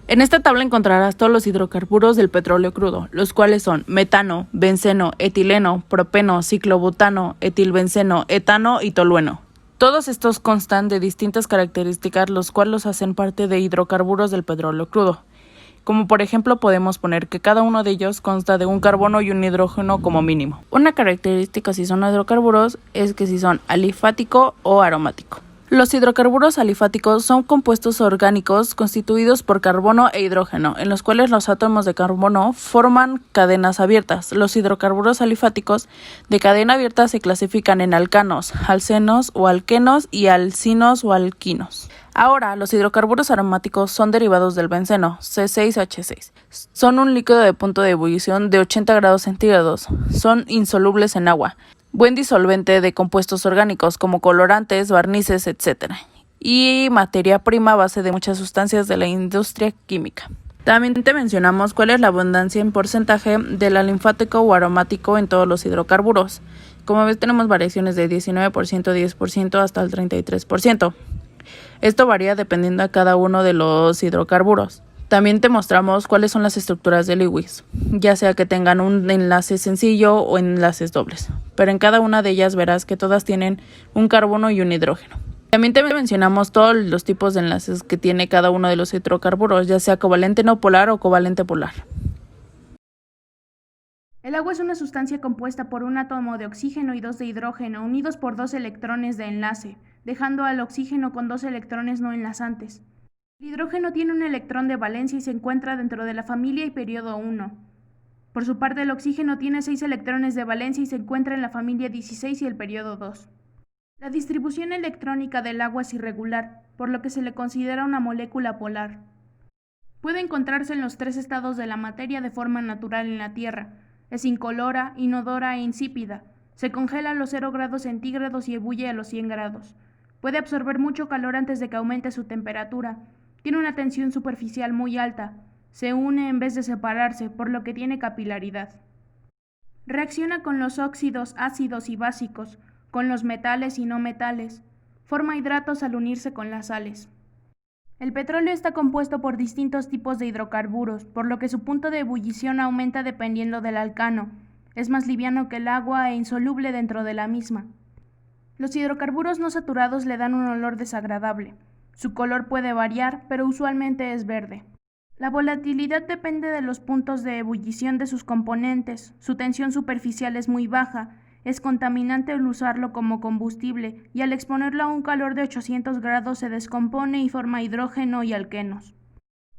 En esta tabla encontrarás todos los hidrocarburos del petróleo crudo, los cuales son metano, benceno, etileno, propeno, ciclobutano, etilbenceno, etano y tolueno. Todos estos constan de distintas características, los cuales los hacen parte de hidrocarburos del petróleo crudo. Como por ejemplo podemos poner que cada uno de ellos consta de un carbono y un hidrógeno como mínimo. Una característica si son hidrocarburos es que si son alifático o aromático. Los hidrocarburos alifáticos son compuestos orgánicos constituidos por carbono e hidrógeno, en los cuales los átomos de carbono forman cadenas abiertas. Los hidrocarburos alifáticos de cadena abierta se clasifican en alcanos, alcenos o alquenos y alcinos o alquinos. Ahora, los hidrocarburos aromáticos son derivados del benceno, C6H6. Son un líquido de punto de ebullición de 80 grados centígrados. Son insolubles en agua. Buen disolvente de compuestos orgánicos como colorantes, barnices, etc. Y materia prima base de muchas sustancias de la industria química. También te mencionamos cuál es la abundancia en porcentaje del alinfático o aromático en todos los hidrocarburos. Como ves, tenemos variaciones de 19%, 10% hasta el 33%. Esto varía dependiendo de cada uno de los hidrocarburos. También te mostramos cuáles son las estructuras de Lewis, ya sea que tengan un enlace sencillo o enlaces dobles, pero en cada una de ellas verás que todas tienen un carbono y un hidrógeno. También te mencionamos todos los tipos de enlaces que tiene cada uno de los hidrocarburos, ya sea covalente no polar o covalente polar. El agua es una sustancia compuesta por un átomo de oxígeno y dos de hidrógeno, unidos por dos electrones de enlace, dejando al oxígeno con dos electrones no enlazantes. El hidrógeno tiene un electrón de valencia y se encuentra dentro de la familia y periodo 1. Por su parte, el oxígeno tiene 6 electrones de valencia y se encuentra en la familia 16 y el periodo 2. La distribución electrónica del agua es irregular, por lo que se le considera una molécula polar. Puede encontrarse en los 3 estados de la materia de forma natural en la Tierra. Es incolora, inodora e insípida. Se congela a los 0 grados centígrados y ebulle a los 100 grados. Puede absorber mucho calor antes de que aumente su temperatura. Tiene una tensión superficial muy alta. Se une en vez de separarse, por lo que tiene capilaridad. Reacciona con los óxidos ácidos y básicos, con los metales y no metales. Forma hidratos al unirse con las sales. El petróleo está compuesto por distintos tipos de hidrocarburos, por lo que su punto de ebullición aumenta dependiendo del alcano. Es más liviano que el agua e insoluble dentro de la misma. Los hidrocarburos no saturados le dan un olor desagradable. Su color puede variar, pero usualmente es verde. La volatilidad depende de los puntos de ebullición de sus componentes. Su tensión superficial es muy baja. Es contaminante al usarlo como combustible y al exponerlo a un calor de 800 grados se descompone y forma hidrógeno y alquenos.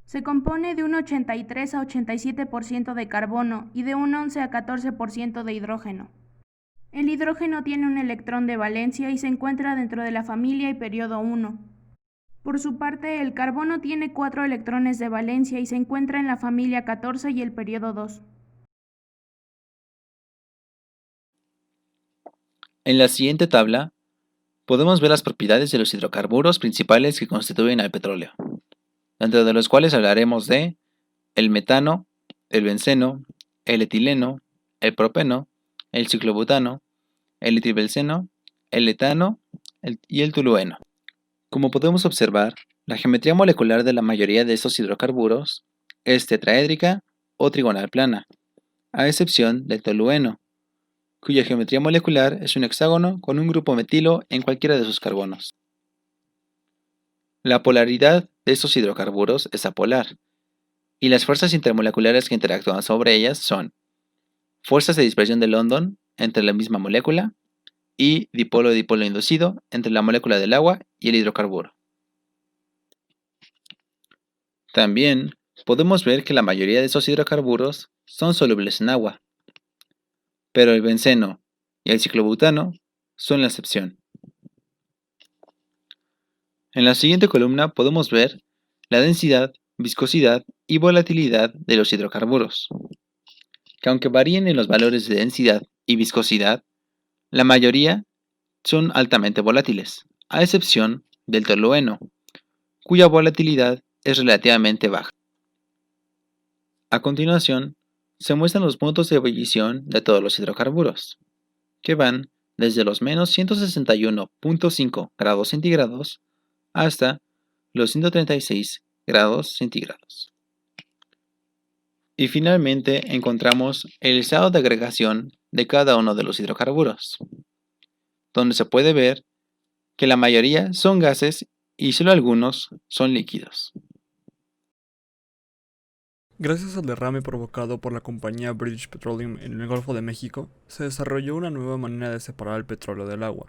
Se compone de un 83 a 87% de carbono y de un 11 a 14% de hidrógeno. El hidrógeno tiene un electrón de valencia y se encuentra dentro de la familia y periodo 1. Por su parte, el carbono tiene 4 electrones de valencia y se encuentra en la familia 14 y el periodo 2. En la siguiente tabla, podemos ver las propiedades de los hidrocarburos principales que constituyen al petróleo, dentro de los cuales hablaremos de el metano, el benceno, el etileno, el propeno, el ciclobutano, el etilbenceno, el etano y el tolueno. Como podemos observar, la geometría molecular de la mayoría de estos hidrocarburos es tetraédrica o trigonal plana, a excepción del tolueno, cuya geometría molecular es un hexágono con un grupo metilo en cualquiera de sus carbonos. La polaridad de estos hidrocarburos es apolar, y las fuerzas intermoleculares que interactúan sobre ellas son fuerzas de dispersión de London entre la misma molécula y dipolo-dipolo inducido entre la molécula del agua y el hidrocarburo. También podemos ver que la mayoría de estos hidrocarburos son solubles en agua, pero el benceno y el ciclobutano son la excepción. En la siguiente columna podemos ver la densidad, viscosidad y volatilidad de los hidrocarburos, que aunque varíen en los valores de densidad y viscosidad, la mayoría son altamente volátiles, a excepción del tolueno, cuya volatilidad es relativamente baja. A continuación, se muestran los puntos de ebullición de todos los hidrocarburos, que van desde los menos 161.5 grados centígrados hasta los 136 grados centígrados. Y finalmente encontramos el estado de agregación de cada uno de los hidrocarburos, donde se puede ver que la mayoría son gases y solo algunos son líquidos. Gracias al derrame provocado por la compañía British Petroleum en el Golfo de México, se desarrolló una nueva manera de separar el petróleo del agua.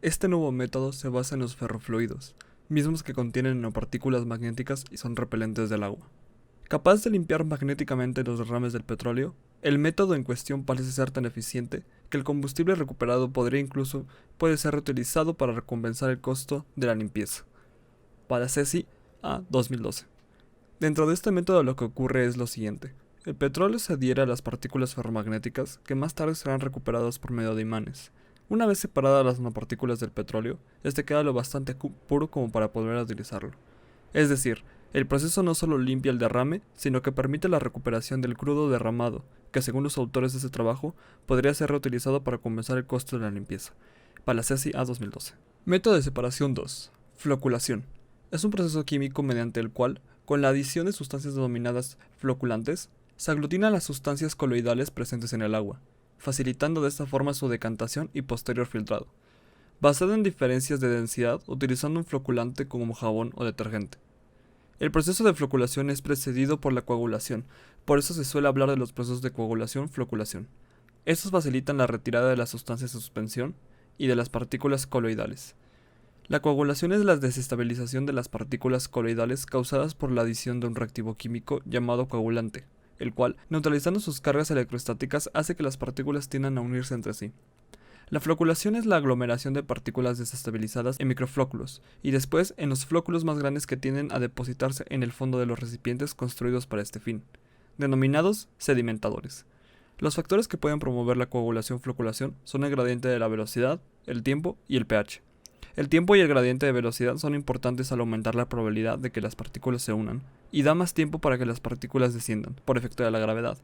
Este nuevo método se basa en los ferrofluidos, mismos que contienen nanopartículas magnéticas y son repelentes del agua. Capaz de limpiar magnéticamente los derrames del petróleo, el método en cuestión parece ser tan eficiente que el combustible recuperado puede ser reutilizado para recompensar el costo de la limpieza. Para CECI a 2012. Dentro de este método lo que ocurre es lo siguiente. El petróleo se adhiere a las partículas ferromagnéticas que más tarde serán recuperadas por medio de imanes. Una vez separadas las nanopartículas del petróleo, este queda lo bastante puro como para poder utilizarlo. Es decir, el proceso no solo limpia el derrame, sino que permite la recuperación del crudo derramado, que según los autores de este trabajo, podría ser reutilizado para compensar el costo de la limpieza. Palacesi A 2012. Método de separación 2. Floculación. Es un proceso químico mediante el cual, con la adición de sustancias denominadas floculantes, se aglutinan las sustancias coloidales presentes en el agua, facilitando de esta forma su decantación y posterior filtrado. Basado en diferencias de densidad utilizando un floculante como jabón o detergente. El proceso de floculación es precedido por la coagulación, por eso se suele hablar de los procesos de coagulación-floculación. Estos facilitan la retirada de las sustancias de suspensión y de las partículas coloidales. La coagulación es la desestabilización de las partículas coloidales causadas por la adición de un reactivo químico llamado coagulante, el cual, neutralizando sus cargas electrostáticas, hace que las partículas tiendan a unirse entre sí. La floculación es la aglomeración de partículas desestabilizadas en microflóculos, y después en los flóculos más grandes que tienden a depositarse en el fondo de los recipientes construidos para este fin, denominados sedimentadores. Los factores que pueden promover la coagulación-floculación son el gradiente de la velocidad, el tiempo y el pH. El tiempo y el gradiente de velocidad son importantes al aumentar la probabilidad de que las partículas se unan, y da más tiempo para que las partículas desciendan, por efecto de la gravedad,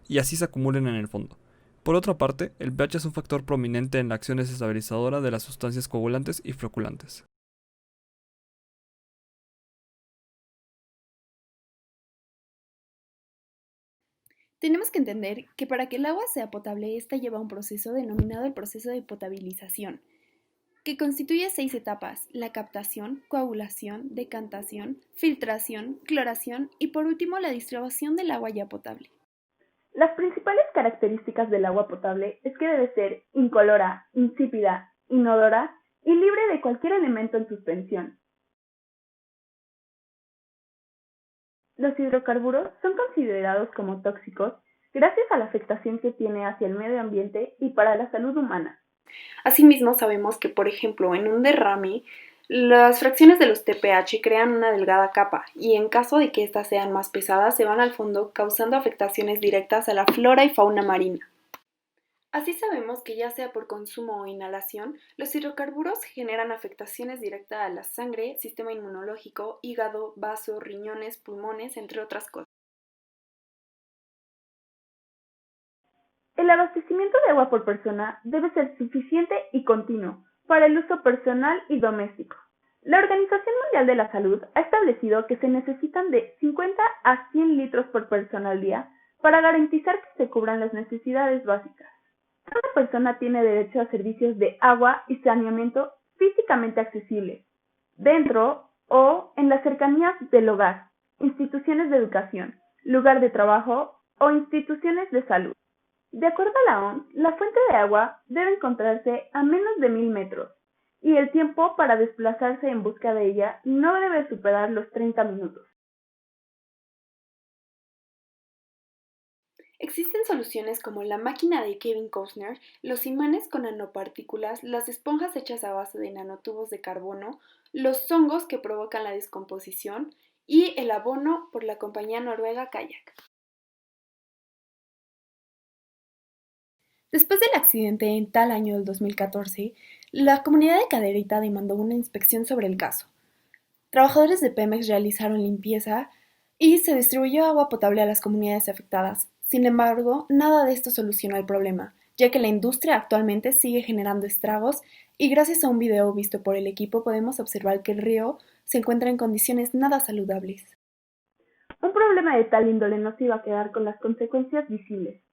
y así se acumulen en el fondo. Por otra parte, el pH es un factor prominente en la acción desestabilizadora de las sustancias coagulantes y floculantes. Tenemos que entender que para que el agua sea potable, esta lleva un proceso denominado el proceso de potabilización, que constituye 6 etapas: la captación, coagulación, decantación, filtración, cloración y por último la distribución del agua ya potable. Las principales características del agua potable es que debe ser incolora, insípida, inodora y libre de cualquier elemento en suspensión. Los hidrocarburos son considerados como tóxicos gracias a la afectación que tiene hacia el medio ambiente y para la salud humana. Asimismo, sabemos que, por ejemplo, en un derrame, las fracciones de los TPH crean una delgada capa y en caso de que éstas sean más pesadas se van al fondo causando afectaciones directas a la flora y fauna marina. Así sabemos que ya sea por consumo o inhalación, los hidrocarburos generan afectaciones directas a la sangre, sistema inmunológico, hígado, vaso, riñones, pulmones, entre otras cosas. El abastecimiento de agua por persona debe ser suficiente y continuo para el uso personal y doméstico. La Organización Mundial de la Salud ha establecido que se necesitan de 50 a 100 litros por persona al día para garantizar que se cubran las necesidades básicas. Cada persona tiene derecho a servicios de agua y saneamiento físicamente accesibles, dentro o en las cercanías del hogar, instituciones de educación, lugar de trabajo o instituciones de salud. De acuerdo a la OMS, la fuente de agua debe encontrarse a menos de 1000 metros y el tiempo para desplazarse en busca de ella no debe superar los 30 minutos. Existen soluciones como la máquina de Kevin Costner, los imanes con nanopartículas, las esponjas hechas a base de nanotubos de carbono, los hongos que provocan la descomposición y el abono por la compañía noruega Kayak. Después del accidente en tal año del 2014, la comunidad de Cadereyta demandó una inspección sobre el caso. Trabajadores de Pemex realizaron limpieza y se distribuyó agua potable a las comunidades afectadas. Sin embargo, nada de esto solucionó el problema, ya que la industria actualmente sigue generando estragos y gracias a un video visto por el equipo podemos observar que el río se encuentra en condiciones nada saludables. Un problema de tal índole no se iba a quedar con las consecuencias visibles.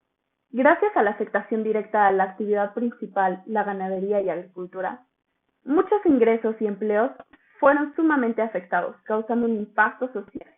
Gracias a la afectación directa a la actividad principal, la ganadería y agricultura, muchos ingresos y empleos fueron sumamente afectados, causando un impacto social.